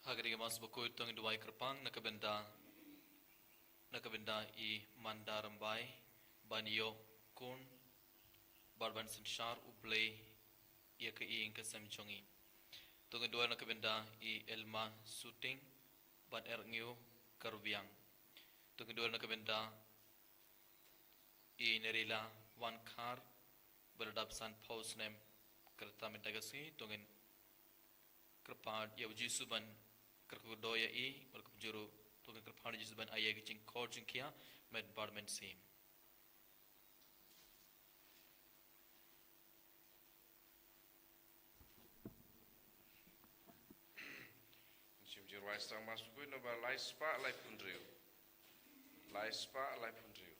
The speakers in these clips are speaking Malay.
Hagariga mas buku itong duway kerpang nakabenda I mandarambai banyo kun barban sensyar ublay ia ke I ingka samjongi. Tong dua nakabenda I elma shooting ban erngyu karbiang. Tong dua nakabenda I nerila one car beradab san post name kereta mentagasi tongin kerpad ya uji ban kerkudoya I berkujuru tongin kerpad uji ban ayah gicing kor jingkia med barmen sim. Jumjur waistang masuk pun noba laispa lai pundriu. Laispa lai pundriu.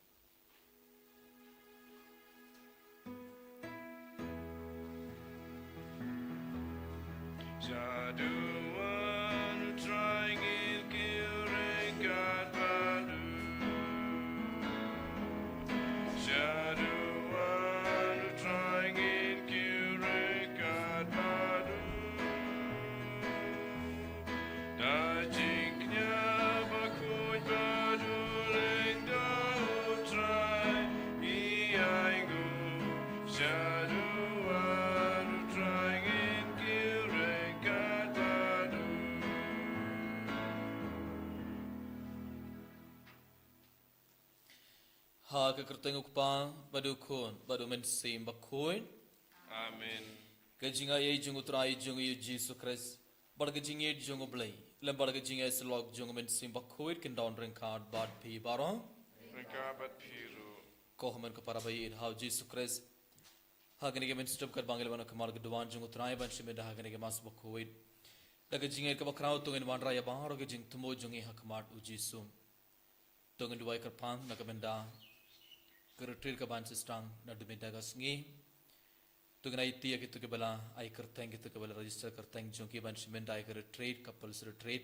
Jaduan trying it killing God badu. Jaduan trying it killing God badu. Dajiknya bakuj badu lenda utrai iaigu. Jaduan trying it killing God badu. Ha kekerteng ukpa badu kun badu men sim bakuin. Amen. Kajinga ye jungu trai jungu yu Jesus Christ. Barga jinge jungu blay. Lem barga jinge slog jungu men sim bakuin kin down ring card bad pi baron. Rekabat piru. Kohaman ke para bayi how Jesus Christ. Hagani ke men stop kat bangil bana kamar ke duan jungu trai ban shimeda hagani ke mas bakuin. Daga jinge ke bakrau tungin wan raya bahar ke jing tumo jungi hakmat u Jesus. Tungin duai kerpang nakabenda. Keretir ke ban sistang na dumida gasngi. Tungin ai tia gitu ke bala ai kerteng gitu ke bala register kerteng jungi ban shimenda ai ke retreat couples retreat.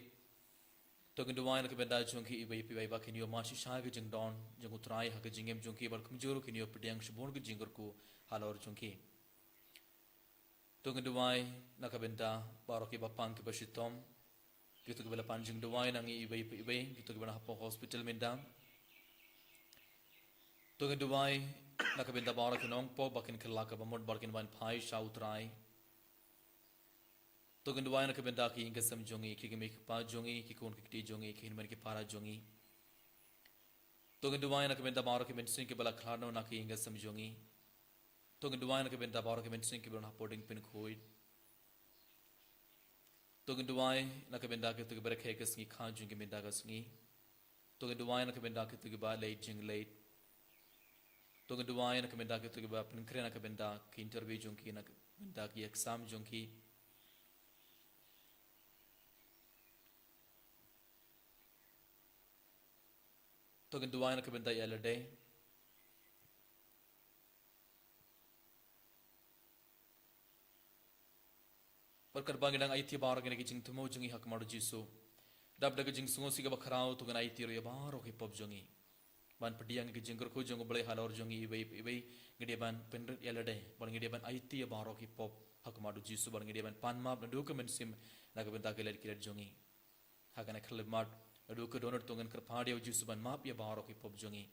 Tungin duai nakabenda jungi ibai pibai ba kinyo mashi shai ke jing don jung utrai ha ke jingem jungi bar kumjuru kinyo pediang shibun ke jingur ku halor jungi. Tungin duai nakabenda baroki bapang ke bashitom gitu ke bala panjing duai nangi ibai pibai gitu ke bala hapo hospital mendam. Tungin duai nakabenda baroki nongpo bakin kelaka bamod barkin ban pai shautrai. Tungin duai nakabenda ki inga sam jungi ki gemik pa jungi ki kun ki jungi ki hinman ki para jungi. Tungin duai nakabenda baroki mensin ki bala kharno naki inga sam jungi. Tungin duai nakabenda baroki mensin ki bala holding pin khoi. Tungin duai nakabenda ki tu bere khe kasngi kha jungi menda kasngi. Tungin duai nakabenda ki tu ba late jing late. Tungin duai nakabenda ki tu ba pinkre nakabenda ki interview jungi nakabenda ki exam jungi. Tungin duai nakabenda yalade. Perkar bangidang IT bar gene ki jing tumo jungi hak maru jisu. Dab daga jing sungo siga bakrao tungin IT ro yabaro ki pop jungi. Ban pediang ki jingkur ko jungo boleh halor jungi ibai gede ban penrit yalade. Ban gede ban IT yabaro ki pop hak maru jisu ban gede ban pan map na dokumen sim nakabenda kelet kelet jungi. Hakana khalib mat adu ke donor tungin kerpadi jisu ban map yabaro ki pop jungi.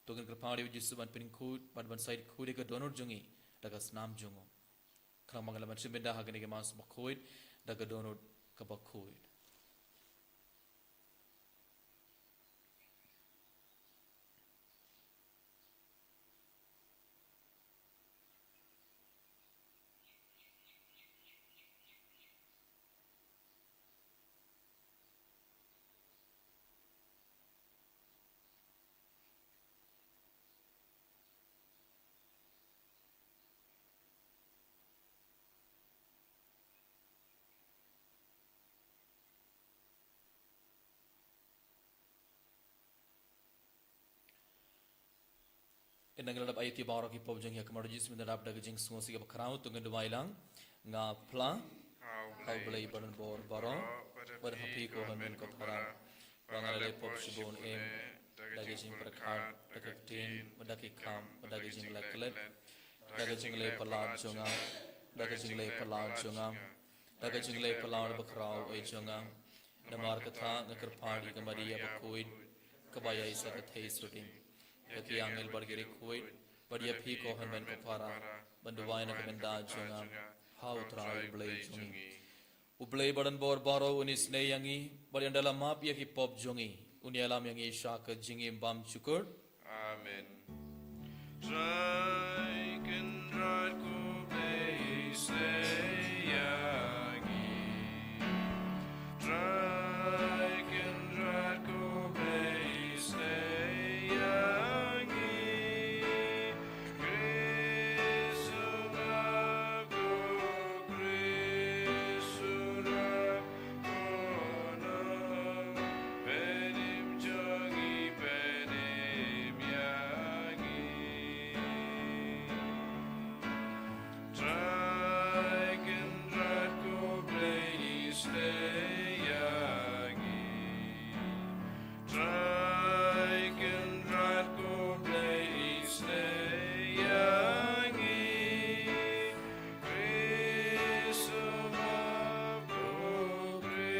Tungin kerpadi jisu ban pin khud ban side khud ke donor jungi daga snam jungo. Kerang mangala macam benda hagani ke mas bakuit daga donor ke bakuit. Inanggal dap ayat ibarat ki pop jeng ya kemaru jis minda dap daga jeng sungo siga bakrau tunggu dua ilang nga pla kau belai badan bor barong badan hapi ko hamen ko thara bangalale pop shibon em daga jeng perkhat daga tin daga kam daga jeng laklet daga jeng le palad jonga daga jeng le palad jonga daga jeng le palad bakrau ai jonga Namar katha ngakar padi ka Maria bakuid kabaya isa ka thei suting. Yaki angel bargiri kuid badia phi ko hanben ko para banduwai na kamenda junga hau trai blai jungi. Ublay badan bor baro unis ne yangi barian dalam map yaki pop jungi. Uni alam yangi shaka jingi bam chukur. Amen. Draken draku beise yagi. Draken draku beise yagi. Krisurago krisurago penim jogi penim yagi. Draken draku beise yagi. Draken draku beise yagi. Krisurago krisurago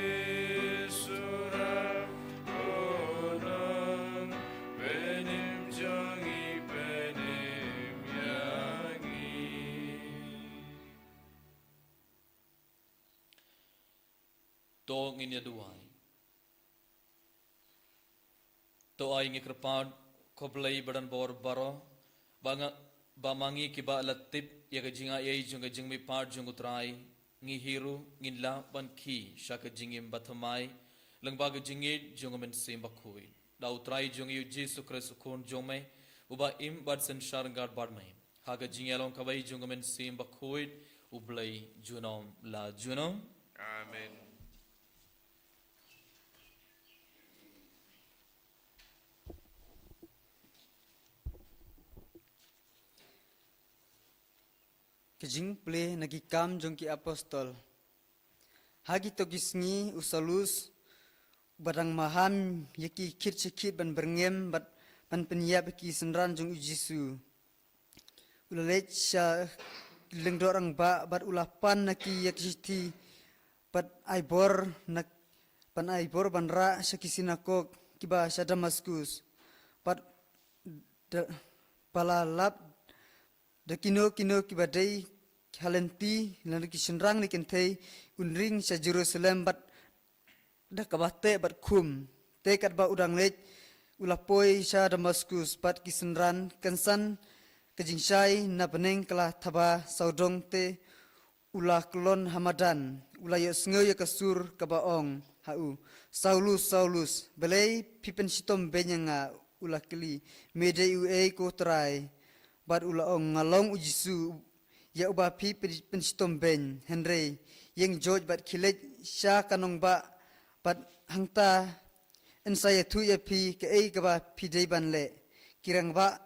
nang penim jogi penim yagi. To nginya duai. To ay ngi krpad koblay badan bor baro banga bamangi kiba latip yaga jinga yai junga jingmi par jungu trai ngi hiru ngin la ban ki shaka jingim bathamai langbaga jingit junga men simba khui da utrai jungi Jesu Christ kon jome uba im bad san sharangard badmai haga jingalong kabai junga men simba khui ublay junom la junom. Amen. Kejing play nagi kam jongki apostol. Hagi togisngi usalus barang maham yaki kit cikit ban berngem ban penyap ki senran jong Jesu. Ulalech sha lengdorang bat ulapan naki yakiti bat aibor nak ban aibor ban ra syaki sinakok kiba sha Damaskus. Bat balalap dakino kibadai halenti lanaki senrang ni kentai unring sa Jerusalem bat dakabate bat kum tekat ba udang lej ulapoi sa Damaskus bat kisenran kansan kejingsai na beneng kala thaba saudong te ulah kelon hamadan ulayo sngoy kasur kabaong hau Saulus belai pipen sitom benyanga ulah keli medei ue ko trai bat ulaong ngalong ujisu ya uba pi pensitom ben Henry yang George bat kilet sha kanong ba bat hangta ensaya tu ya pi ke ei ka ba pi dei ban le kirang ba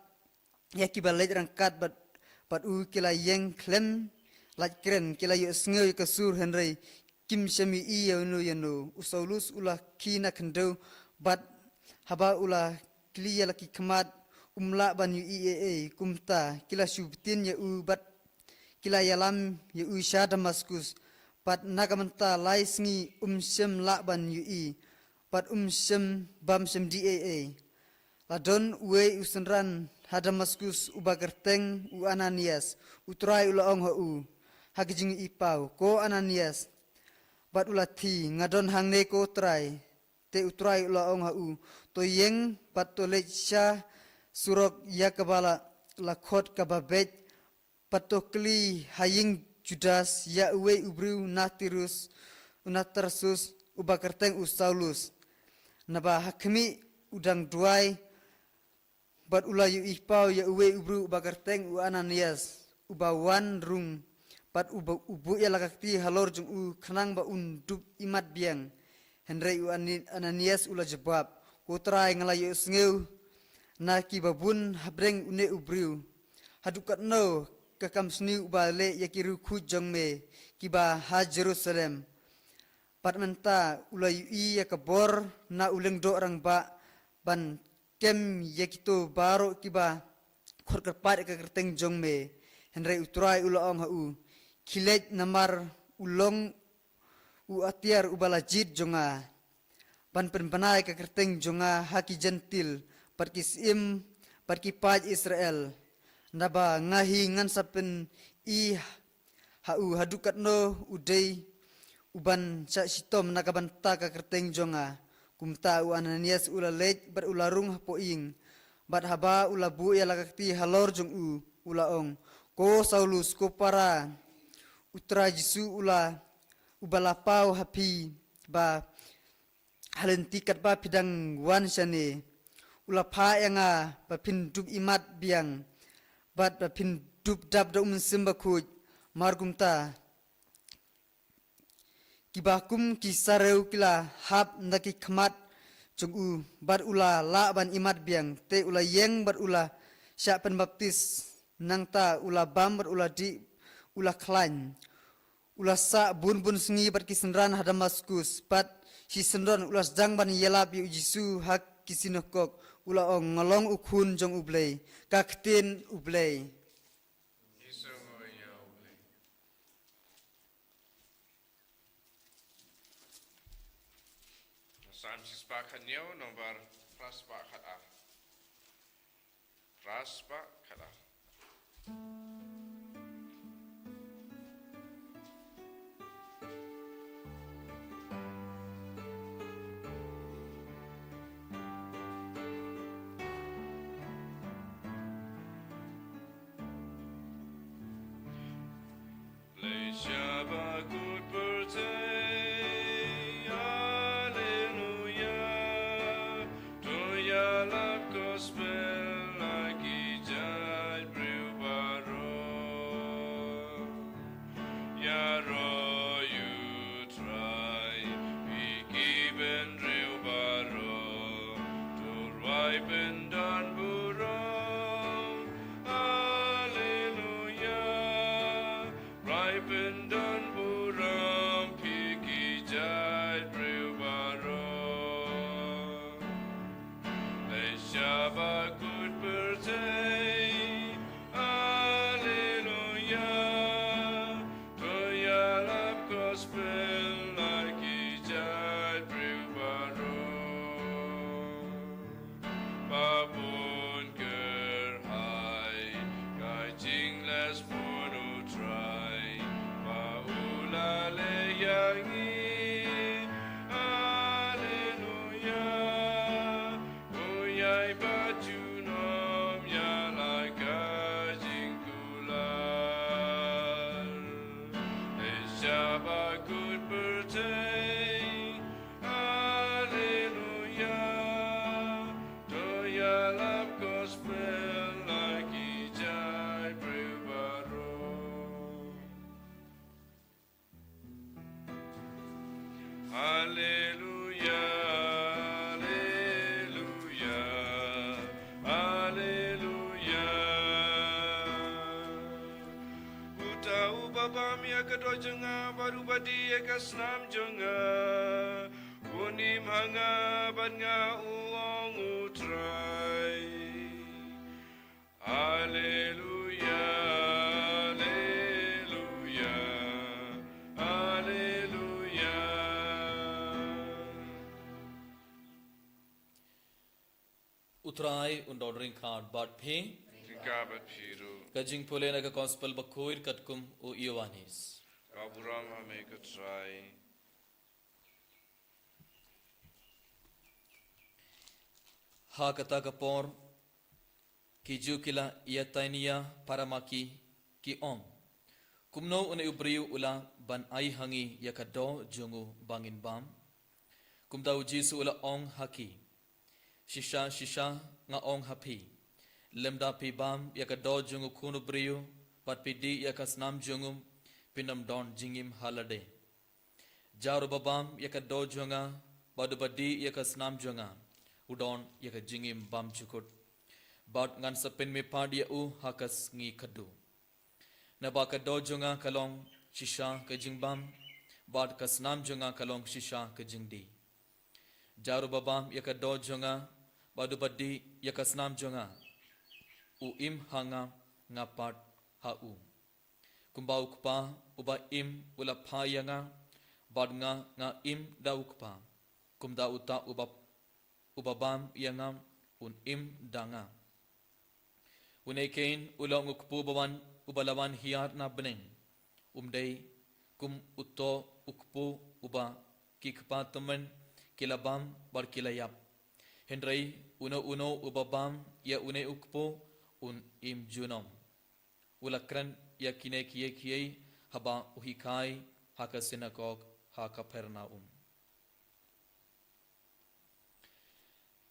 ya ki ba le rangkat bat u kila yang klem laj kren kila yo sngoy ka sur Henry kim shami I yanu usaulus ulah kina kendo bat haba ulah kliya laki khamat umla ban yu IAA kumta kila shubtin ya ubat kila yalam ya usha Damaskus pat nagamanta laisngi umsem la ban yu I pat umsem bam sem DAA ladon uwe usenran ha Damaskus ubagerteng u Ananias utrai ulaong ha u hagijing ipau ko Ananias bat ulati ngadon hangne ko trai te utrai ulaong ha u to yeng pat to lecha surok ya kabala lakhot kababet patokli haying Judas ya uwe ubru Natarsus ubakerteng Saulus naba hakmi udang duai bat ulayu ihpau ya uwe ubru ubakerteng Ananias ubawan rung pat ubu ya lakakti halor jung khanang ba undup imat biang Henry Ananias ula jawab kotrai ngalayu sngew na kibabun habreng une ubriu hadukat no kakam sni ubale yakiru khu jongme kiba ha Jerusalem patmenta ulai I yakabor na uleng do rang ba ban kem yakito baro kiba khorkar pat kakerteng jongme Henry utrai ulaong ha u khilet namar ulong u atiar ubalajit jonga ban penpanai ke kerteng jonga haki gentil perkis im perki paj Israel naba ngahi ngan sapen i hau hadukat no udai uban sa sitom nakabanta ka kerteng jonga kumta u Ananias ula lej bar ularung hapoing bat haba ula bu ya lakakti halor jong u ula ong ko Saulus ko para utra Jesu ula ubalapau hapi ba halentikat ba pidang wan sane ula pha yanga ba pindup imat biang bat ba pindup dab da simba kuj margumta kibakum kisareu kila hab ndaki khmat jong bat ula la ban imat biang te ula yeng bat ula sya pen baptis nangta ula bam bat ula di ula klan ula sa bun sengi bat kisenran hadamaskus bat si senron ula jang ban yelap yu Jisu hak kisinokok ula ong ngolong ukhun jong ublei kaktin ublei Sam sispa khanyo nomor raspa khata. Raspa khata. Shabakut birthday, hallelujah. To ya love gospel like ijad brew baro. Ya ro you try, we given real baro to ripen done buro. Pendon buram piki jai brewbaro Le Shabakut birthday Hallelujah To yalap gospel like jai brewbaro Babun ger hai Kai jing les mono try Hallelujah, Uyai Bajunom Yalaka Jingular Shabakut birthday Hallelujah To Yalap gospel like Ijai Brewbaro Hallelujah, Hallelujah, Hallelujah. Utau babam ya kedua jenga baru badi ya kasnam jenga. Unim hanga banya uang utrai. Hallelujah, Hallelujah, Hallelujah. Utrai und ordering card but pay Gabat Piru, kajing pole naga gospel bakoir katkum o Ioannis Gaburam make a try. ha kata kapor kiju kila iatainia paramaki ki ong kumno una ubriu ula ban ai hangi yakado jungu bangin bam kumda ujisu ula ong haki shisha nga ong hapi lemda pi bam yakado jungu kunu briu pat pidi yakasnam jungum pinam don jingim halade jaru babam yakado junga badubadi yakasnam junga udon yakajingim bam chukut bat ngan sapin me padia u hakas ngi kadu nabaka do junga kalong shisha kajingbam bat kasnam junga kalong shisha kajingdi jaru babam yakado junga badubadi yakasnam junga u im hanga ngapat ha u kumbau kpa uba im ula phayanga badnga nga im daukpa kumda uta ubabam yangam un im danga unekein ulong ukpu bawan ubalawan hiar na beneng umdei kum utto ukpu uba kikpa temen kilabam bar kilayap hendrai uno ubabam ya une ukpu un im junom ulakran ya kine kiye haba uhikai haka synagogue haka Pernaum.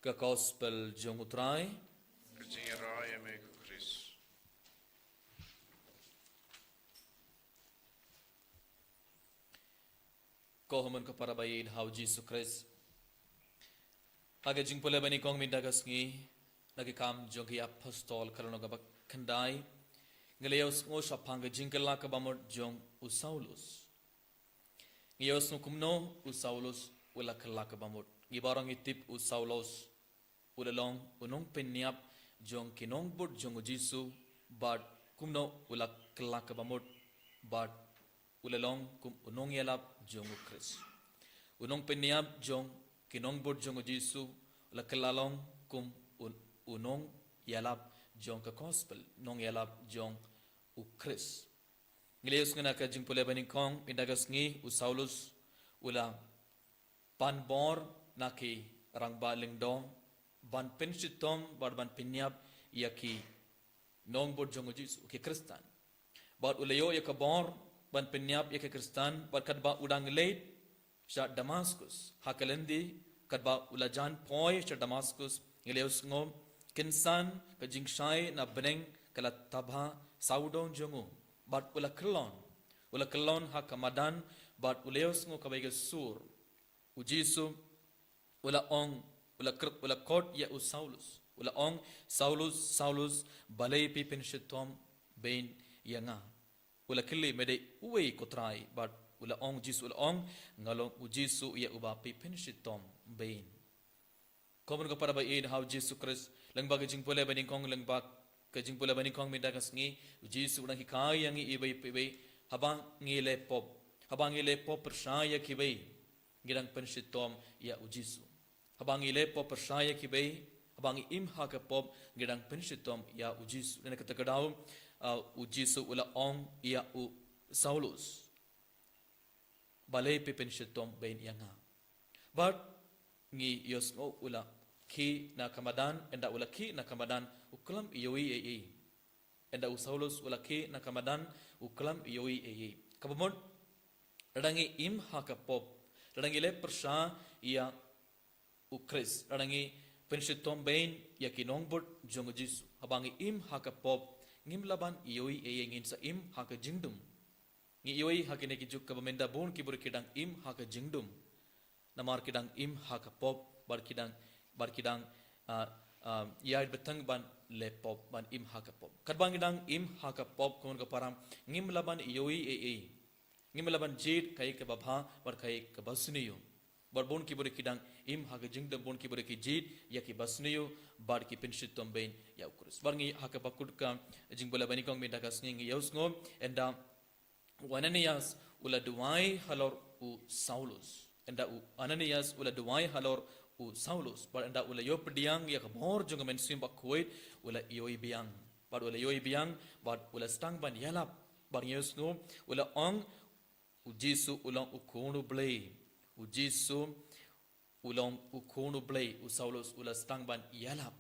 Ke gospel jong utrai Kajing raya me ku Chris. ko haman ka para bayin how Jesus Christ haga jing pole bani kong mindagas ngi nagi kam jong hi apostol kalano ga khandai ngeleos ngo shapanga jingkala ka bamot jong usaulus ngiyos no kumno usaulus wala kala ka bamot ngibarang itip usaulos ulalong unong penyap jong kinong bot jong jisu bad kumno wala kala ka bamot bad ulalong kum unong yalap jong Chris unong penyap jong kinong bot jong jisu wala kalalong kum unong yalap jong ka gospel nong yalap jong u Chris ngeleus ngana ka jing pole bani kong pindagas ngi usaulus ula panbor naki rangba lingdong ban pensitom bar ban pinyap yaki nong bot jong jisu ke kristan bad ulayo yakabor ban pinyap yake kristan bad kadba udang late sha Damascus hakalendi kadba ulajan poi sha Damascus ngeleus ngom kinsan ka jingshai na beneng kala tabha saudon jongo bat ula kelon ha kamadan bat uleos ngo kabaiga sur ujisu ula ong ula kot ya usaulus ula ong saulus balai pi penshitom bain yanga ula kili mede uwe kotrai bat ula ong jisu ula ong ngalong ujisu ya uba pi penshitom bain komun ko para ba in how Jesus Christ langbag jing pole baning kong langbag kajing pole baning kong midagas ngi jisu nang hikai yang ibai habang ngi le pop persaya kibai ngirang penshitom ya ujisu habang ngi le pop persaya kibai habang im ha ka pop ngirang penshitom ya ujisu nena kata kadau ujisu ula ong ya u Saulus balai pe penshitom bain yanga but ngi yosno ula ki na kamadan enda ula ki na kamadan uklam yoi enda usaulus ula ki na kamadan uklam yoi kabamon radangi im hakapop radangi le persha ya ukris radangi penshitom bain ya kinongbot jongojis habangi im hakapop ngim laban yoi ngin sa im haka jingdum ngi yoi hakine ki juk kabamenda bon ki bur kidang im haka jingdum namar kidang im hakapop bar kidang yai betang ban lepop ban im hakapop kadbang kidang im hakapop kon ka param ngim laban yoi ngim laban jid kai ka babha bar kai ka basniyo bar bon ki bore kidang im haka jingdam bon ki bore ki jid ya ki basniyo bar ki penshit tombein ya ukurus bar ngi hakapakut ka jingbola bani kong meda kas ngi yaus ngom enda Ananias ula duai halor u Saulus enda Ananias ula duai halor u Saulus bar enda ula yo pediang ya kabor jong men sim bakuit ula yoi biang bar ula yoi biang bar ula stang ban yalap bar yeus ngom ula ong u Jisu ulang ukunu blay u Jisu ulang ukunu blay u Saulus ula stang ban yalap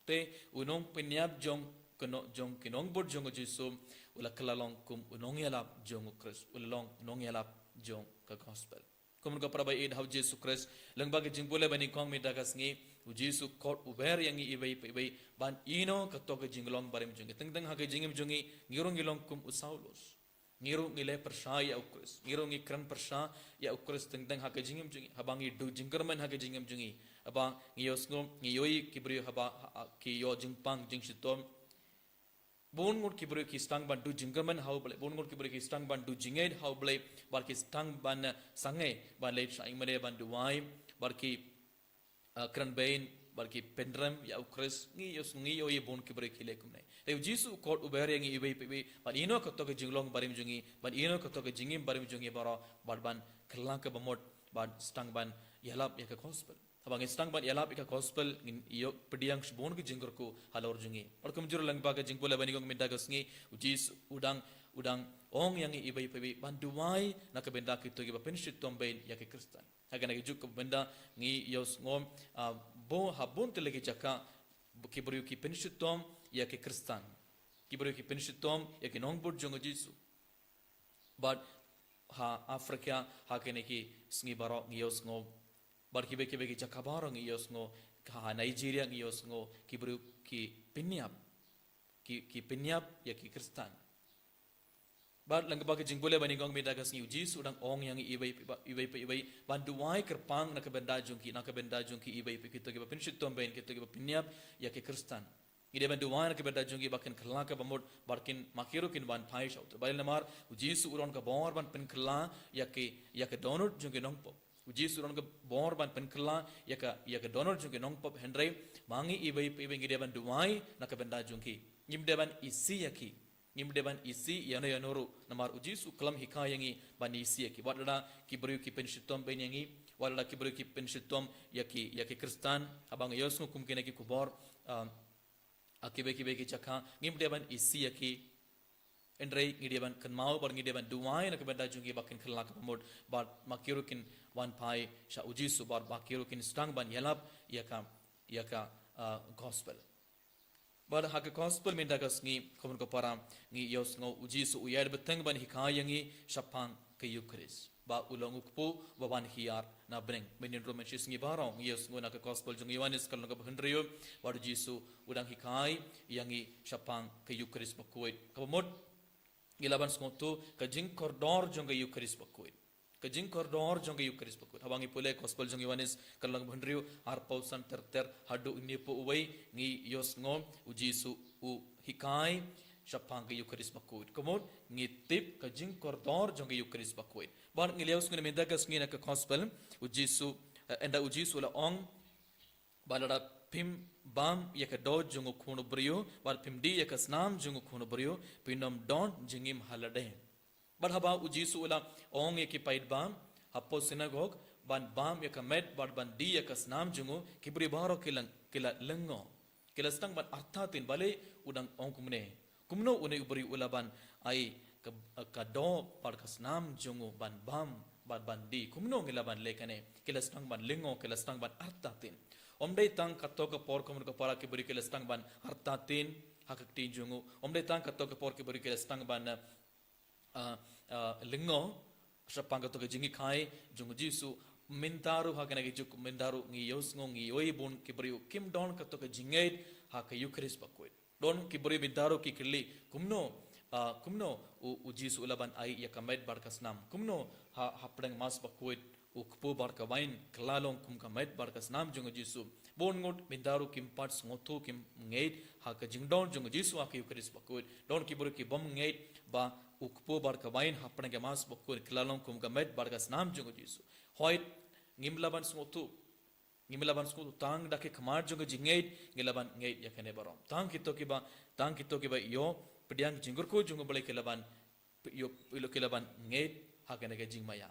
te unong penyap jong keno jong kinong bot jong Jisu ula kalalong kum unong yalap jong Christ ulong unong yalap jong ka gospel kumun ka prabai id how Jesus Christ langbag jing bole bani kong mi dagas ngi u Jisu kot uber yang ibai ban ino ka to ka jinglong barim jong teng ha ka jingim jongi ngirong ngilong kum u Saulus ngirong ngile persha ya u Christ ngirong ngikran persha ya u Christ teng ha ka jingim jongi habangi du jingkerman ha ka jingim jongi aba ngiyos ngom ngiyoi kibri haba ki yo jingpang jingshitom bon ngot kibri ki stang ban du jingerman how ble bon ngot kibri ki stang ban du jinged how ble bar ki stang ban sange ban le sai mane ban du wai bar ki kran bain bar ki pendram ya u Christ ngi yos ngi yo bon kibri ki le kumne te Jisu kot ubere ngi ibai pe ban ino ko to ke jinglong barim jungi ban ino ko to ke jingim barim jungi bara ban klang ka bamot ban stang ban yalap ya ka gospel habang istang ban yalap ya ka gospel ngin iyo pediang shbon ke jinggur ko halor jungi or kum juro lang ba ka jing pola bani gong minda gasngi ujis udang ong yang ibai ibai banduai nak benda kito giba penshit tombain ya ke kristan haga nak juk benda ngi yos ngom bo habun telegi jaka kibru ki penshit tom ya ke kristan kibru ki penshit tom ya ke nongbur jong jisu but ha Afrika ha kene ki sngi baro ngiyos ngo bar kibe ki jakabaro ngiyos ngo ha Nigeria ngiyos ngo kibru ki pinyap ya ki kristan bar lang ba ki jingbole bani gong meda gas ngi jisu dang ong yang ibai banduai kerpang nak benda jungki ibai kito ki pinshit tom bain kito ki pinyap ya ki kristan ide banduai nak benda jungki bakin khla ka bamod barkin makiru kin ban phai shaut bail namar jisu uron ka bor ban pin khla ya ke donor jungki nong pop jisu uron ka bor ban pin khla ya ka donor jungki nong pop hendrai mangi ibai ide banduai nak benda jungki ngimde ban isi yaki ngimdeban isi yanoru namar ujisu kalam hikayangi bani isi yaki wadada kibru ki penshitom benyangi wadada kibru ki penshitom yaki kristan abang yosnu kumkene ki kubor akibe ki chakha ngimdeban isi yaki endrei ngideban kanmau bar ngideban duai nak benda jungi bakin khalak pamod bar makirukin wan pai sha ujisu bar makirukin stang ban yalap yaka gospel bar hak gospel minda gasngi komun ko param ngi yos ngo ujisu uyad beteng ban hikayangi shapang ke yukris ba ulong ukpo baban hiar na bring menin roman shisngi barong yos ngo na gospel jung yohanes kalno ka bhendriyo war jisu udang hikai yangi shapang ke yukris bakoit kamod gilaban smoto ka jing kordor jung ke yukris bakoit ka jing kordor jung ke yukris bakoit habangi pole gospel jung yohanes kalno ka bhendriyo ar pausan ter hadu inni po uwai ngi yos ngo ujisu u hikai shapang ke yukris bakoit kamod ngi tip ka jing kordor jung ke yukris bakoit bar ngi leus ngi menda ka sngi na ka gospel ujisu enda ujisu la ong balada pim bam yaka do jungu khunu brio bar pim di yaka snam jungu khunu brio pinom don jingim halade bar haba ujisu la ong yaki paid bam hapo synagogue ban bam yaka med bar ban di yaka snam jungu kibri baro kila lengo kila stang ban arthatin bale udang ong kumno une ubri ulaban ai ka do par ka snam jungu ban bam bar ban di kumno gilaban lekane kila stang ban lengo kila stang ban arthatin omdei tang katok por komun ko para ke beri ke lestang ban hartatin hakak tin jungu omdei tang katok por ke beri ke lestang ban lingo sapang katok jingi khai jungu jisu mintaru hakana ke juk mintaru ngi yos ngi oi bon ke beri kim don katok jingai hak yukris bakoi don ke beri mintaru ki kirli kumno u jisu ulaban ai ya kamet barkasnam kumno hapdang mas bakoi ukpo barka wain klalong kum kamet barka snam jung jisu bon ngot mindaru kim parts ngotu kim ngeit ha ka jingdon jung jisu ak yukris bakut don ki bur ki bom ngeit ba ukpo barka wain hapne ke mas bakut klalong kum kamet barka snam jung jisu hoit ngimlaban smotu tang dake khamar jung jingeit ngilaban ngeit yakane barom tang kito ki ba yo pediang jingur ko jung bale kelaban yo ilo kelaban ngeit hakane ke jingmaya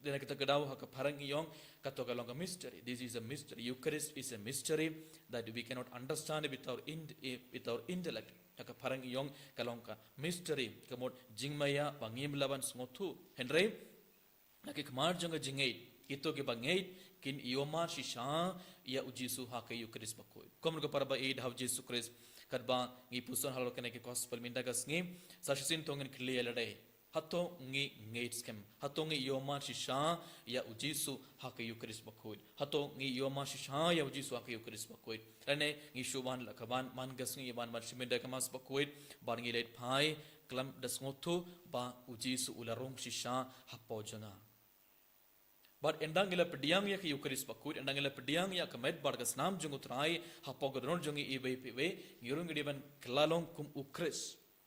then kita kedau hak parang iyong katoka long a mystery. This is a mystery. Eucharist is a mystery that we cannot understand with our intellect. Hak parang iyong kalong ka mystery kamot jingmaya bangim laban smotu henry nak kemar jonga jingait ito ke bangait kin ioma shisha ya ujisu hak Eucharist bakoi komro ko parba aid have Jesus Christ kadba ngi puson halo kene ke gospel minda gas ngi sashin tongen clear lade hato ngi ngeitskem hato ngi yoma shisha ya ujisu hak Eucharist bakoi hato ngi yoma shisha ya ujisu hak Eucharist bakoi rane ngi shuban lakaban man gas ngi ban mar shiminda kamas bakoi bar ngi leit phai klam dasngotu ba ujisu ularong shisha hapo janga but endangila pediang ya Eucharist bakoi endangila pediang ya kamet bar gas nam jungu trai hapo godron jungi ibe pibe ngirung diban klalong kum ukris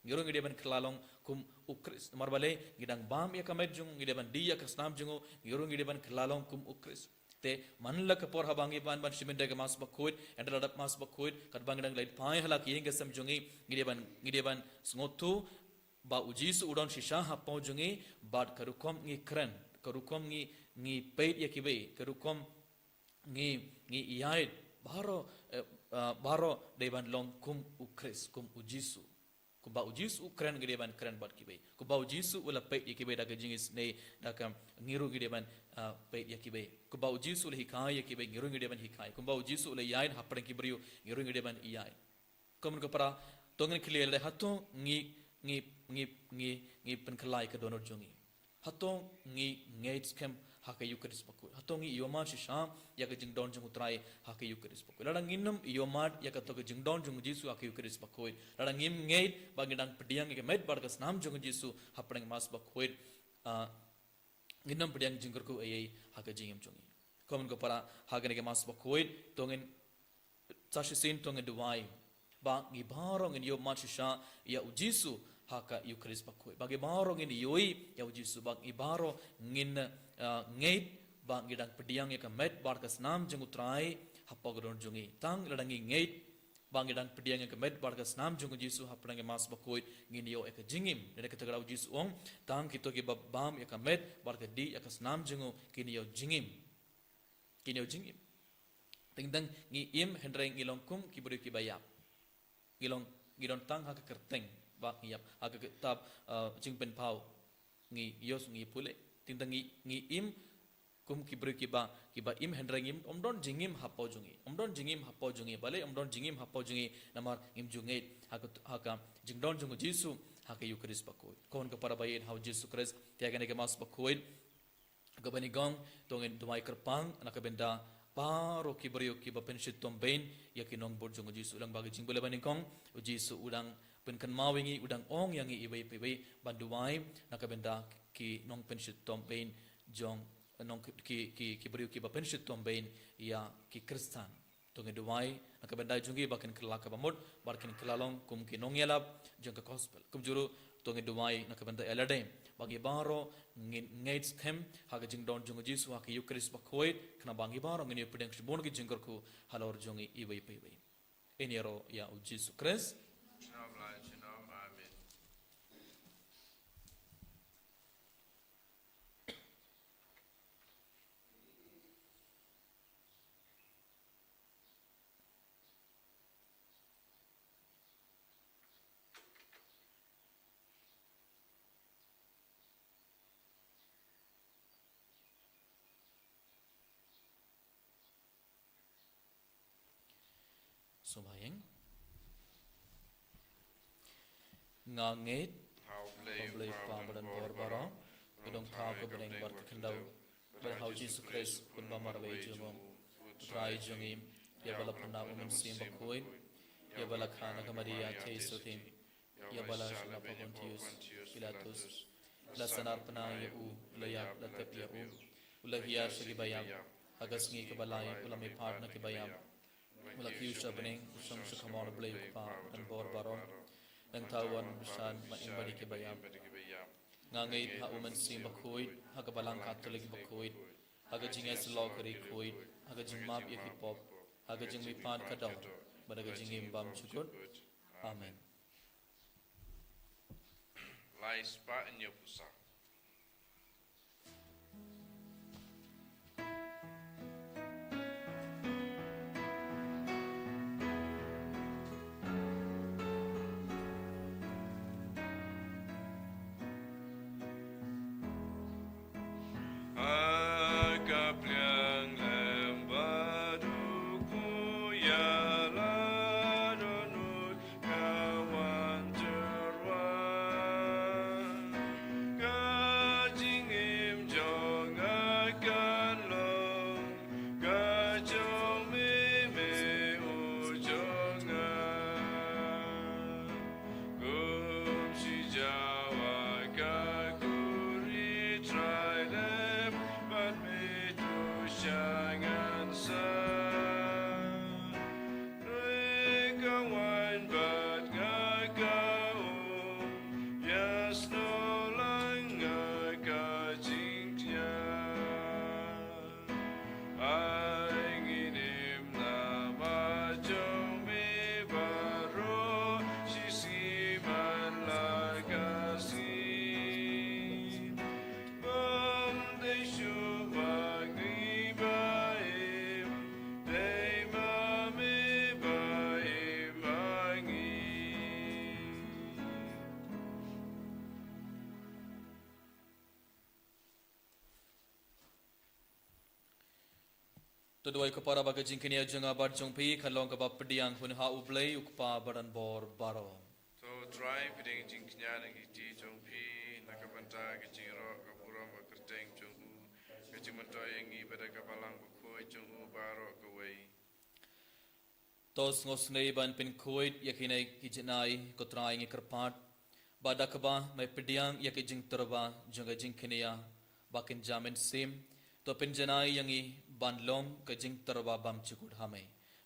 ngirung diban klalong kum ukris marbale gidang bam ya kamet jung gideban dia kasnam jungu ngirung gideban klalong kum ukris te manla ka por habangi ban shiminda ga mas bakhoit endradap mas bakhoit kadbang dang lait pai hala ki nge sam jungi gideban sngotu ba ujisu udon shisha hapo jungi bad karukom ngi kran karukom ngi peit yakibe karukom ngi iyait baro deban long kum ukris kum ujisu kuba ujisu kren gedeban kren bat kibe kuba ujisu ula peit yakibe daga jingis ne daga ngiru gedeban peit yakibe kuba ujisu ula hikai yakibe ngiru gedeban hikai kuba ujisu ula yain haprang kibriu ngiru gedeban iyai komun kapara tongen kilele hato ngi penkelai ke donor jongi hato ngi scam hake yukaris pakoi hato ngi yoma shisham ya ke jingdon jung utrai hake yukaris pakoi ladang inum yomad ya ke to ke jingdon jung jisu hake yukaris pakoi ladang ngim ngeit bagidang pediang ke med barkas nam jung jisu hapeng mas pakoi nginam pediang jingker ku ai hake jingim jongi komun ko para hake ne ke mas pakoi tongen sashisin tongen duwai ba ngi barong in yom machisha ya ujisu haka yukaris pakoi bagi barong in yoi ya ujisu bag ibaro ngin ngeit ba ngidang pediang ya kamet barkas nam jengutrai hapagodon jungi tang ladangi ngeit ba ngidang pediang ya kamet barkas nam jung ujisu hapanang mas pakoi ngin yo ek jingim dene katagra ujisu ong tang kito ki bam ya kamet barkadi ya kas nam jungu kini yo jingim tingdang ngi im hendreng ilong kum kiburi kibayap gilong tang hak kerteng ba ngiyap hak tab jingpen pau ngi yos ngi pule tindang ngi im kum kibru kiba im hendrengim omdon jingim hapau jungi bale omdon jingim hapau jungi namar im jungi hak jingdon jungu jisu hak yukaris pakoi kon ka para bayin hau jisu kres tiagane ke mas pakoi gabani gong tongen dumai kerpang nakabenda paro kibriyo kiba penshit tombain yakinong borjong jisu ulang bagi jingbole banikong jisu udang penkan mawingi udang ong yangi ibai pibai banduai nakabenda ki nong penshit tombain jong nong ki kibriyo kiba penshit tombain ya ki kristan tonge duai nakabenda jungi bakin kelaka bamut barkin kelalong kum ki nong yalap jong ka gospel kum juru tonge duai nakabenda eladem bagi baro ngait scam haga jingdon jung jisu hak yukaris bakoi kana bangi baro ngini pedeng shibon ki jingkor ku halor jongi ibai pai enero ya ujisu kres amen. Sumayeng ngangit Pablay pabadan borbaro gedong tau ke beneng bar kendau berhau Yesus Kristus kun bamarway jumong trai jungim ya bala puna umin sim bakoin ya bala khana kamaria teisutim ya bala shana Pontius Pilatus la sanar pena ya u layak latep ya u ulahia sagi bayam agas ngi kebalai ulami partna ke bayam mulaki usha beneng usam sukhamor blay pa dan borbaro dan tawan besan maimbadi ke bayam ngangai ha uman sim bakoid haga balang katolik bakoid haga jingai selo kari koid haga jingmap ya hipop haga jingmi pan kadau badaga jingim bam chukut amen Lai spa nyopusa to doi ko para baga jing kini ajang abad jong pi khalong ka ba pediang hun ha ublei ukpa badan bor baro To try piding jing knya nang iti jong pi nakabanta ke jing ro ka buram ka kerteng jong u ke jing mento yang i pada ka balang ko jong u baro ka wei. tos ngos nei ban pin kuit yakinai kijinai ko trai ngi kerpat badak ba mai pediang yak jing terba jong jing kini bakin jamin sim to pin janai yangi ban long ka jing terba bam chukut hame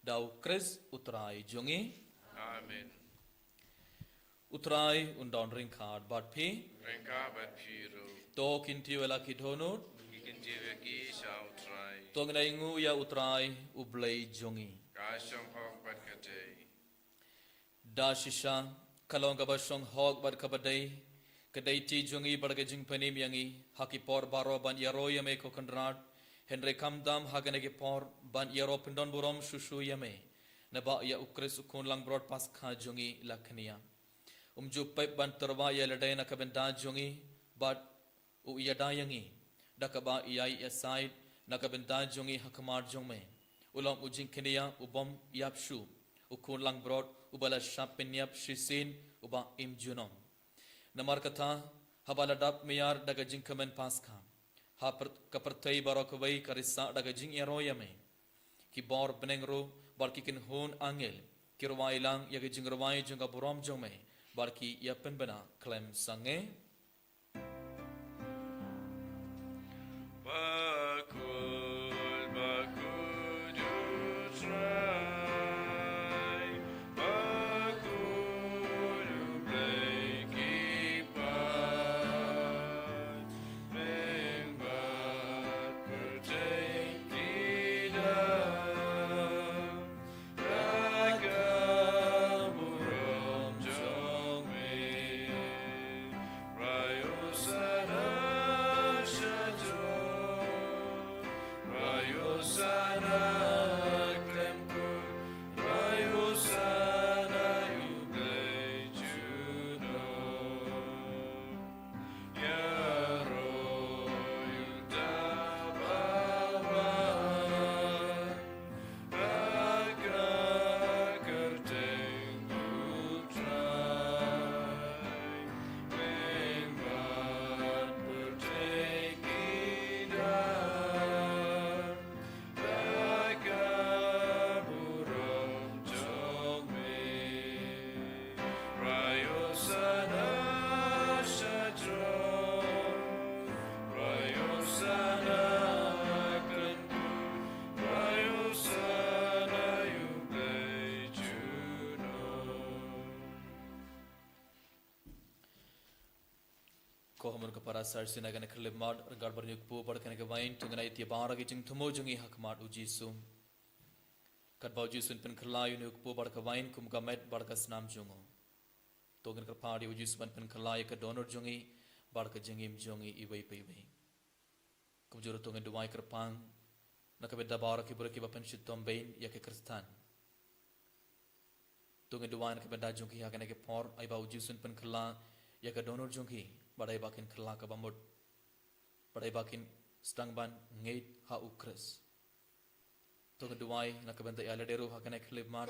dau kris utrai jongi Amen. utrai undon ring khad bat phi Rengka bat piro. to kinti wala ki dhonut Ikin jiwe ki shall try. to ngai ngu ya utrai ublei jongi Ka sham hok bat kate. da shisha kalong ka basong hog bat kabadai kadai ti jongi barga jing panim yangi haki por baro ban yaro yame ko kandrat henry kamdam hagane ke por ban yaro pindon burom shushu yame naba ya ukres ukun lang broad pas kha jongi lakhnia umju pai ban terwa ya ladai na kabenda jongi but u ya dayangi dakaba iyai aside na kabenda jongi hakmar jongme ulam ujing kenia ubom yapshu ukun lang broad ubala shapinyap shisin uba imjunom namar kata habala dap miyar daga jing kamen paskha ha kapertai barokwai karisa daga jing eroyame ki bor benengro barki kin hon angel kirwai lang yaga jing rwai junga borom jome barki yapen bena klem sange Bakul, bakul, you try. Bakul, you break it back. Bring back, protect it up. Ragamuram jongme. Rayosana shajo. Rayosana klemku. Rayosana yublei juno. Yaro yudabawan. Raga kerteng utrai. Mengbat pertekidan. Raga buram jongme. Rayosana shadro. Rayosana klenku. Rayosana yublei juno. ko hamur ka para sar sina gane khlib mad gar bar nyuk pu bar kane ka wain tungai ti bara gi jing thumo jungi hak mat uji su kat bau ji sun pen khlai nyuk pu bar ka wain kum ka met bar ka snam jungo to gan ka padi uji su pen khlai ka donor jungi bar ka jingim jungi i wei pe wei kum juro to ngai duai kar pang na ka bedda bara ki bur ki bapen shitom bein ya ke kristan to ngai duai na ka bedda jungi ha kane ke por ai bau ji sun pen khla ya ka donor jungi badai bakin khla ka bamut badai bakin stangban ngeit ha ukres to ka duai na ka benda ya ladero ha kana khlib mar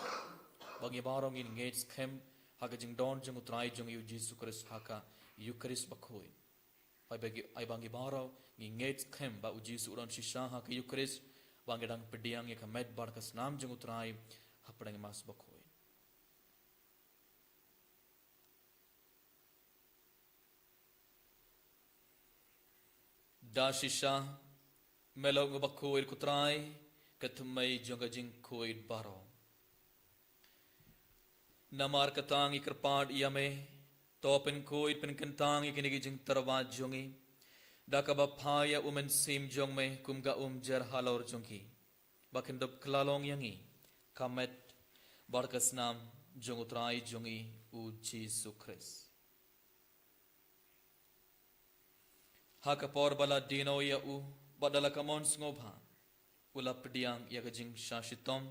bagi barong in ngeit khem ha ka jing don jing utrai jing yu jisu kris ha ka eucharis bakhoi ai bangi baro ngi ngeit khem ba uji su ron shisha ha ka eucharis bangi dang pediang ya ka med bar ka snam jing utrai ha padang mas bakhoi da shisha melong bakhoi kutrai kathumai jonga jing khoi baro namar katang ikrpad yame topen khoi pen kantang ikini jing tarwa jongi dakaba phaya umen sim jongme kumga jar halor jongi bakin dop klalong yangi kamet barkas nam jongutrai jongi u Jesus Christ hakapor bala dino ya u badala kamon ngobha ula pediang ya gajing shashitom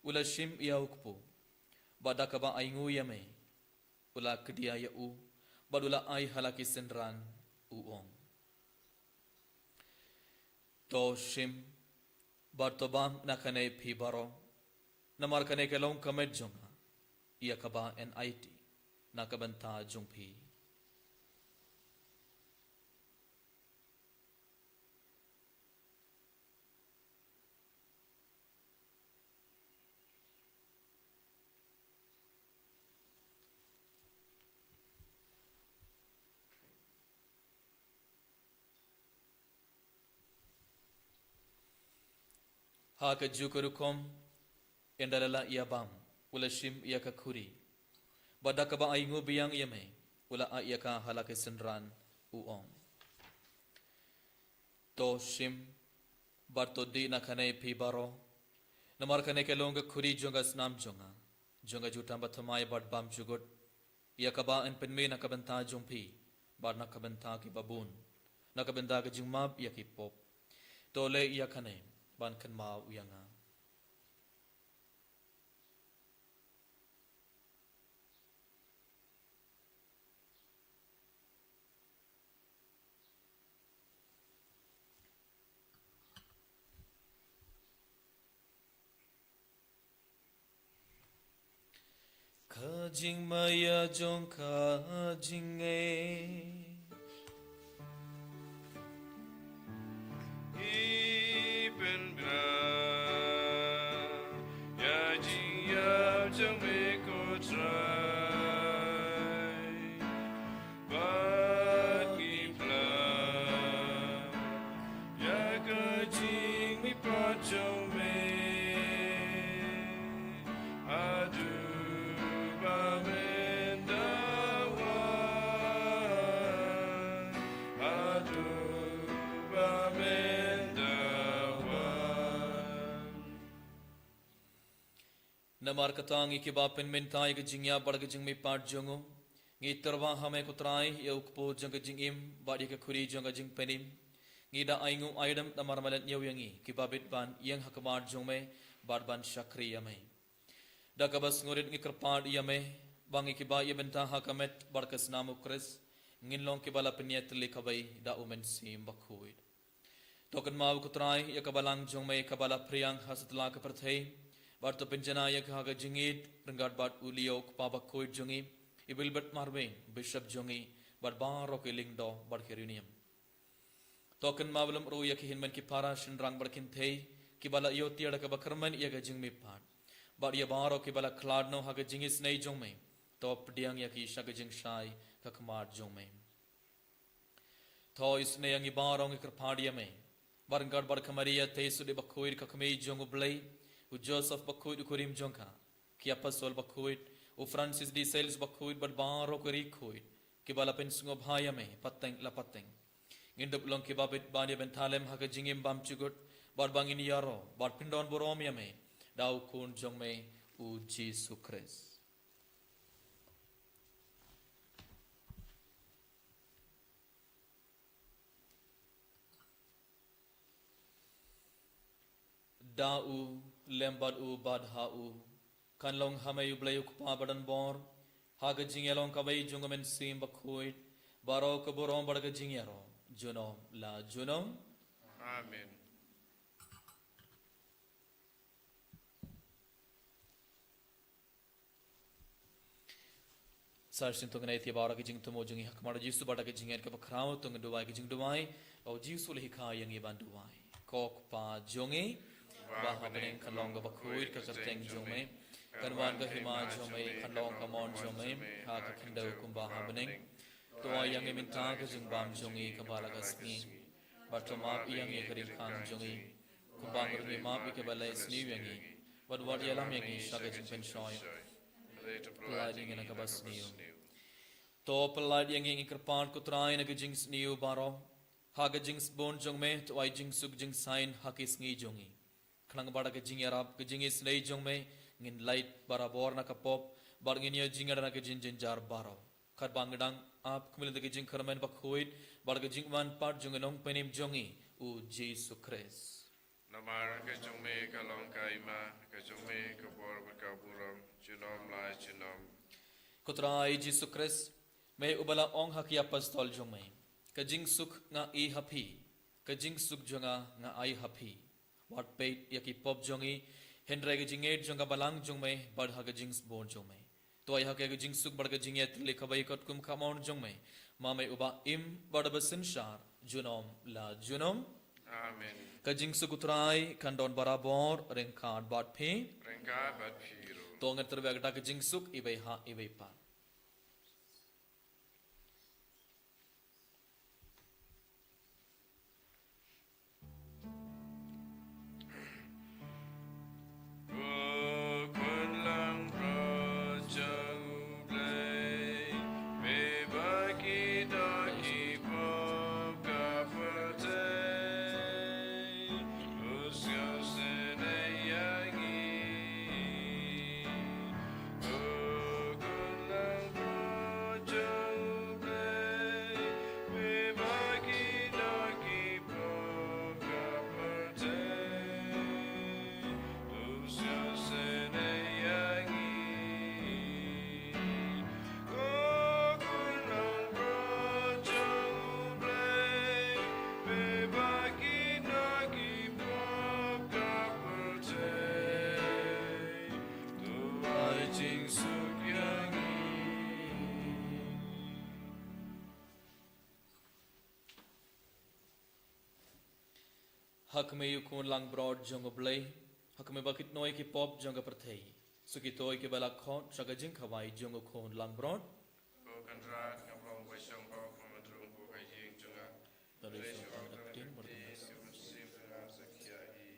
ula shim ya ukpu badakaba aingu yame ula kedia ya u badula ai halaki senran uong to shim Bartobam nakane pi baro. Namar kane kelong kamed jonga. Ia kaba NIT. Nakabanta jong pi. Ha ka jukurukom endalala ia bam ula shim ia ka khuri bada ka ba aingu biang ia me ula a ia ka halake senran uong to shim barto di na kane pi baro namar kane ke longa khuri jonga snam jonga jutam bathamai bad bam jugot ia ka ba en penme na ka banta jompi bar na ka banta ki babun na ka banta ka jingmab ia ki pop to le ia kane ban kan mau uyanga kajing maya jong kajing namar katang ikibapen mentai ke jingya bar ke jing mi part jongo ngi terwa hame kutrai ya ukpo jang ke jing im badi ke khuri jang ke jing penim ngi da aingu aidam namar malat nyau yangi kibabit ban yang hakmar jong me bar ban shakri yame da kabas ngorit ngi kerpad yame bang ikiba ye benta hakamet bar ke snamu kris ngin long kibala peniat likabai da umen sim bakhuid tokan mau kutrai ya kabalang jong me kabala priang hasatla ke perthei Barto penjana ya kaga jingit renggat bat uliok pabak koi jongi ibil bat marben bishop jongi bat baro ke lingdo bat kerunium token mawlam ro ya kihin man ki para shin rang bat kin thei ki bala yo tiada ka bakarman ya ga jingmi pat bat ya baro ki bala kladno ha ga jingis nei jongme top diang ya ki shag jing shai ka kmar jongme tho isne yang i baro ngi krpadia me barngat bat kamaria thei sude bakhoir ka kmei jongu blai u Joseph Bakuit kurim jonka ki apostol Bakuit u Francis D Sales Bakuit bad baro kuri kuit ki bala pen sungo bhaya me pateng la pateng ngindup long ki babit bani ben thalem ha ka jingim bam chugut bar bangin yaro bar pindon borom ya me dau kun jong me u Jesus Christ dau lembad u badha u kan long hamay ublay ukpa badan bor haga jingyalong kabay jungamen sim bakhuit baro kaborom badaga jingyaro junom la junom Amen. sarsin tungan ay tiyabara ki jing tumo jungi hakmara jisu badaga jingyan ka bakrao tungan duwai ki jing duwai au jisu lehika yang iban duwai kok pa jungi bahabening kanlong ka bakhuit ka kateng jongme kanwan ka hima jongme kanlong ka mon jongme ha ka kindau kum bahabening tuwa yang iminta ka jingbam jongi ka balaga sni bartomap yang i karim khan jongi kumbang rumi map ke balai sni yangi wadwad yalam yangi shaga jingpen shoy pelading ina ka basniu to pelad yang i kerpan kutrai na ka jing sniu baro ha ka jing bon jongme tuwa jing suk jing sign hakis ngi jongi klang bada ke jing arab ke jing isnei jong me ngin light barabor na kapop bar ngin ye jing ada na ke jing jar baro khat bangdang ap kumil de ke jing kharmen bakhoit bar ke jing man part jong nong penim jongi u Jesus Christ Namara ke jongme ka long kaima ke jongme ka bor ka buram junom la junom kutrai Jesus Christ me ubala ong hakia pastol jong me ke jing suk nga i hapi ke jing suk jonga nga ai hapi wat peit yaki pop jongi hendrai ke jinget jonga balang jong mai bad ha ke jings bon jong mai to ai ha ke jing suk bad ke jinget le khabai kot kum khamon jong mai ma mai uba im bad basin shar junom la junom Amen. ka jing suk utrai kan don barabor reng khat bad phe Rengka bat piro. to ngat terbe ta ke jing suk ibai ha ibai pa Kun lang pro jang blay. Be baki da ki pop ka patay. Usyo sene yangi. Kun lang pro jang blay. Be baki da ki pop ka patay. Usyo sene yangi. Kun lang pro jang blay. Be baki da ki pop ka patay. Tuai jing suk yangi. hak me yu kun lang broad jong blai hak me bakit noi ki pop jong perthei suki toy ke bala khot saga jing khawai jong kun lang broad Ko kan rat ngam rong bai song ko ma trung ko kai jing chunga. dari Reis so yo ang ta datin ni bertenas si un sim na sakia hi.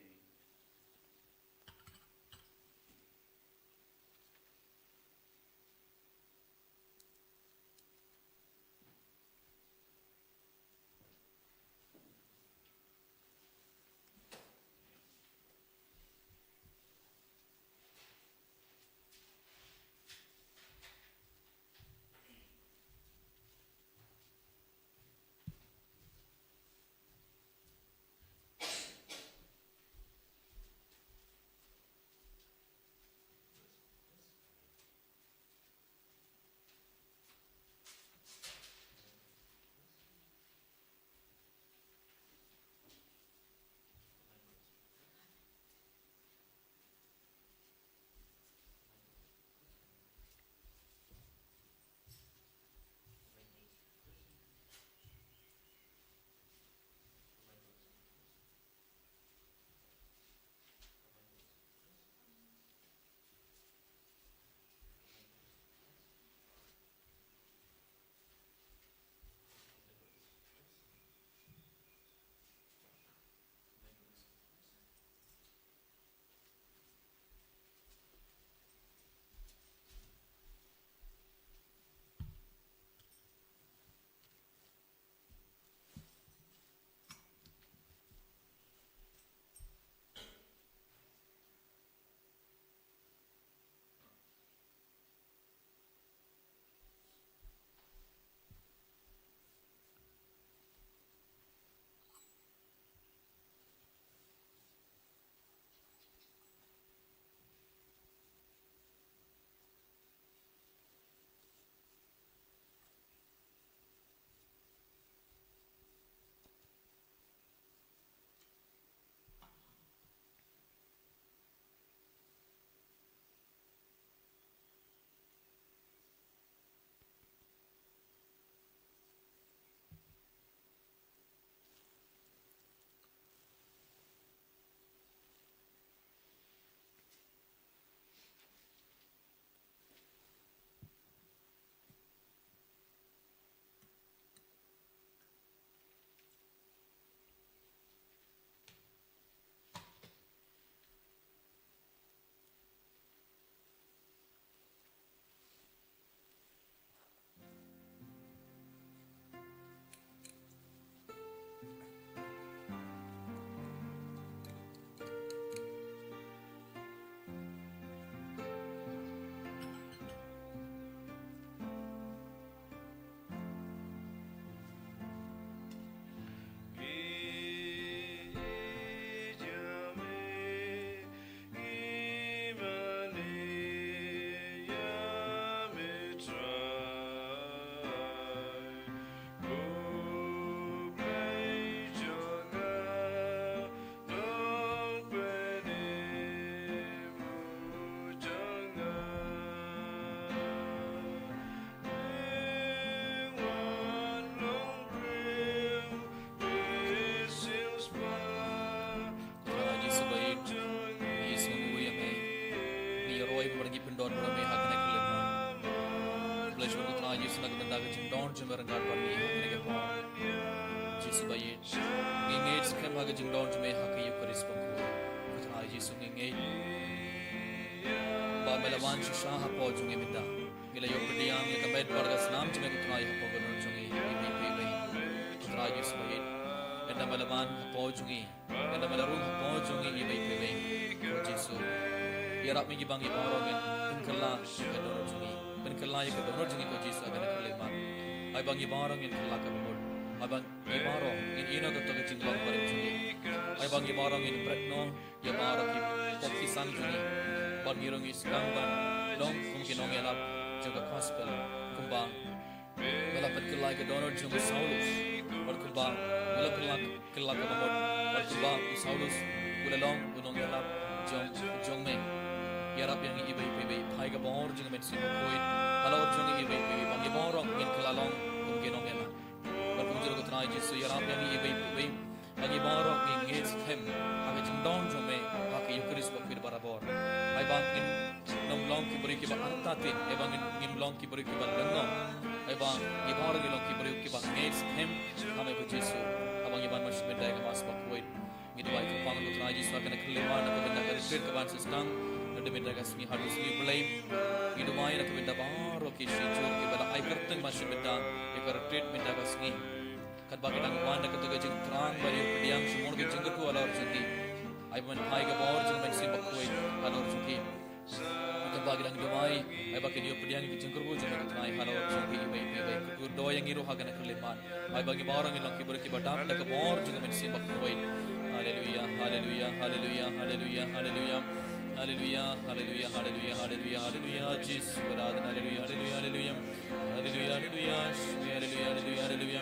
benda ke jing don jing merengkat ban ni hak ke pa Yesus bayi ngingit kem hak jing don jing hak ke Eucharis baku kutra Yesus ngingit ba melawan shisha ha po jing benda gila yo pediang ye kamet warga senam jing kutra ha po gon jing ibi kutra Yesus bayi enda melawan ha po jing enda melarung ha po jing ibi Yesus ya rap mingi bangi barongen penkela ke donor jing penkela ye ke donor jing ko Yesus akan kelima ai bangi barongen kela ke bamod ai bangi barong in ino ke to ke jing long bareng jing ai bangi barongen bretno ya barong ki pokisan jing bangi rong iskang ban long kumki nong ya lap jaga gospel kumbang wala penkela ke donor jing Saulus bar kumbang wala kela ke bamod bar kumbang Saulus wala long unong ya lap jong meng yarap yang ibai pai ka bor jeng met sim koit halor jeng ibai bang borong ngin kelalong kum genong ela bar kum jero trai jisu yarap yang ibai bang borong ngin hem ha jeng dong jong me ha ke Eucharis bak pir barabor ai bang ngin nom long ki beri ki ba artatin e bang ngin long ki beri ki ba lengong ai bang borong long ki beri ki ba ngin hem ha me ko jisu abang iban mas bendai ka mas bak koit ngin bai ka pang lu trai jisu akan kelima na ka benda ka retreat ka ban sesnang Ada benda kasmi harus dibelai. Itu mai nak benda baru kisah jauh kepada air kerteng masih benda ibarat benda kasmi. Kat bagi tang wan nak tu gajeng terang bari pediang semua gajeng tu ala orjunti. Air men air ke bawah jeng men simbak kuai ala orjunti. Kat bagi tang domai air bagi dia pediang gajeng tu jeng men terang ala orjunti. Baik tu doa yang iru hagan keleman. Air bagi barang yang kibar kibatam nak ke bawah jeng men simbak kuai. Haleluya, haleluya, haleluya, haleluya, haleluya. Hallelujah, hallelujah, hallelujah, hallelujah, hallelujah, Jesus, Hallelujah, hallelujah, hallelujah, hallelujah, hallelujah, hallelujah, hallelujah, hallelujah, hallelujah,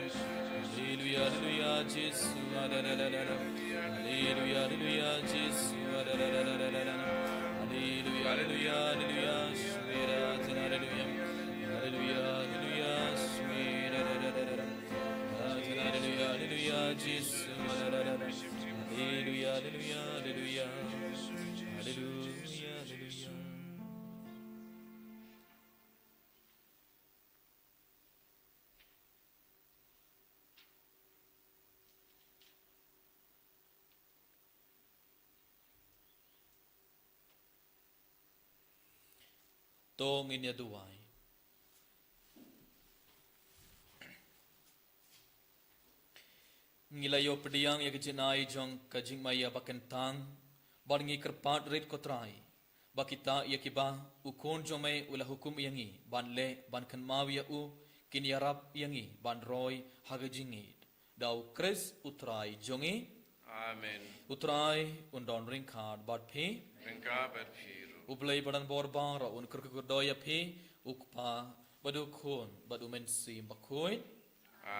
Jesus, hallelujah, hallelujah, Jesus, hallelujah, hallelujah, hallelujah, hallelujah, hallelujah, Jesus, hallelujah, hallelujah, hallelujah. Hallelujah, hallelujah. Tong inya duwai. Ngilayo pediang ya kejinai jong kajing maya bakentang barngi kerpat red kotrai bakita ya kiba ukon jome ula hukum yangi ban le ban kan mawiya u kin yarap yangi ban roy hagajingit dau kres utrai jongi Amen. utrai undon ringkad bad phe Ringka berpiru. ublai badan borbar un kurkudoya phe ukpa badu khon badu mensi bakoi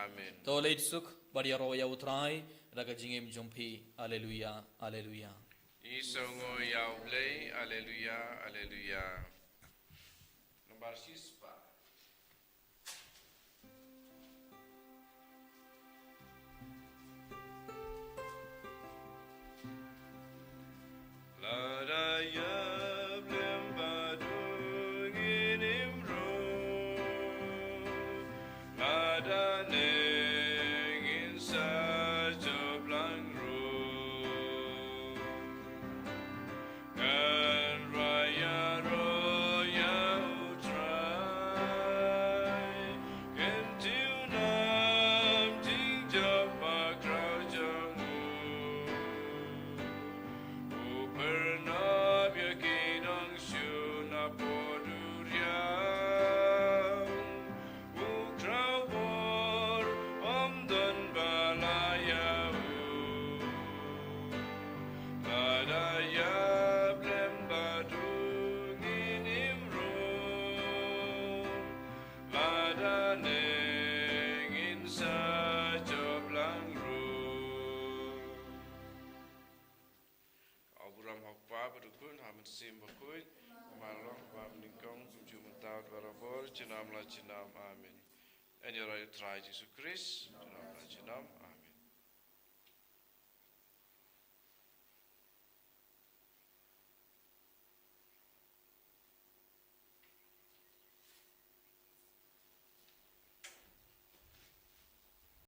Amen. toleit suk badia roya utrai daga jingim jompi haleluya haleluya Isongo yau blay, aleluya, aleluya. Nomor 6 pa. Ladaya blembadung inimro, ladane insa joblang ro. Kan raya roya utrai, kan tiunam tingjap makrau jangu. Upernab yakinang syuna poduriang, ukrawar omdan balayau. Ladaya blembadung inimro, ladaneng insa joblang ro. Aburam hakpa berukun hamet sim bakut, malong bab ningkong kumju mentau barabor jenam la jenam amin. En yarai trai Yesus Kristus jenam la jenam amin.